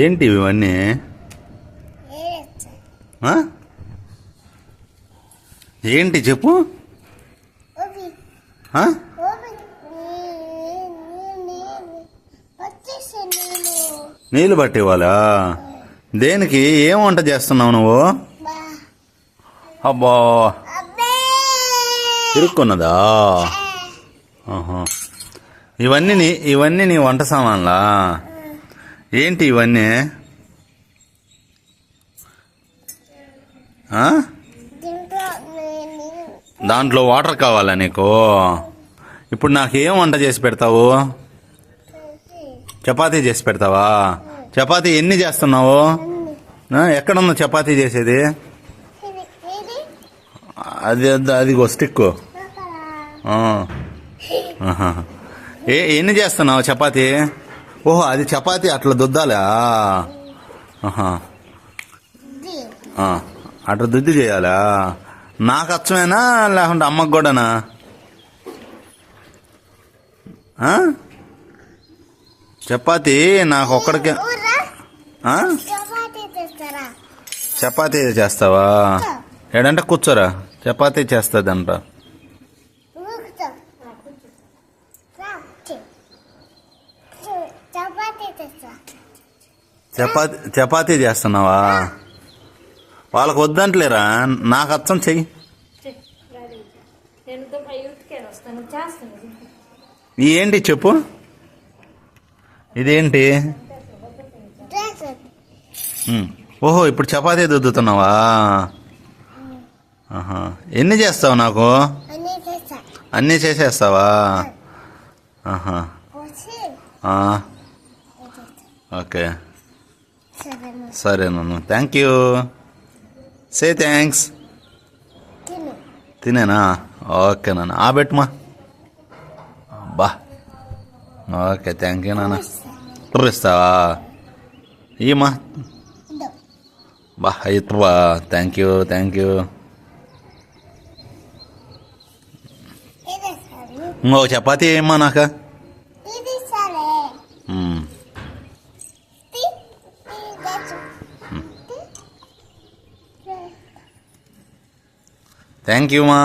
ఏంటి ఇవన్నీ? ఏంటి చెప్పు. నీళ్ళు పట్టేవాళ్ళా? దేనికి? ఏం వంట చేస్తున్నావు నువ్వు? అబ్బా, ఇరుక్కున్నదా? ఇవన్నీ నీ వంట సామాన్లా? ఏంటి ఇవన్నీ? దాంట్లో వాటర్ కావాలా నీకు? ఇప్పుడు నాకు ఏం వంట చేసి పెడతావు? చపాతీ చేసి పెడతావా? చపాతీ ఎన్ని చేస్తున్నావు? ఎక్కడుంది చపాతీ చేసేది? అదిగో స్టిక్. ఎన్ని చేస్తున్నావు చపాతీ? ఓహో, అది చపాతీ అట్లా దుద్దాలా? అట్లా దుద్ది చేయాలా? నాకు అచ్చమేనా లేకుంటే అమ్మకు కూడానా? చపాతీ నాకు ఒక్కడికే. చపాతీ చేస్తావా? ఏడంటే కూర్చోరా, చపాతీ చేస్తుందంట. చపాతీ చేస్తున్నావా? వాళ్ళకు వద్దంటలేరా? నాకు అచ్చం చెయ్యి. ఏంటి చెప్పు, ఇదేంటి? ఓహో, ఇప్పుడు చపాతీ దుద్దుతున్నావా? ఎన్ని చేస్తావు నాకు? అన్నీ చేసేస్తావా? ఓకే, సరే నాన్న. Thank you. Say thanks. తినేనా? ఓకే నాన్న. పెట్టమా. బా, ఓకే, థ్యాంక్ యూ నాన్న. ఇస్తావా? ఇమ్మా. బా, ఇత్వా. Thank you, thank you. ఇంకో చపాతీ ఏమ్మా నాకు? థ్యాంక్ యూ మా.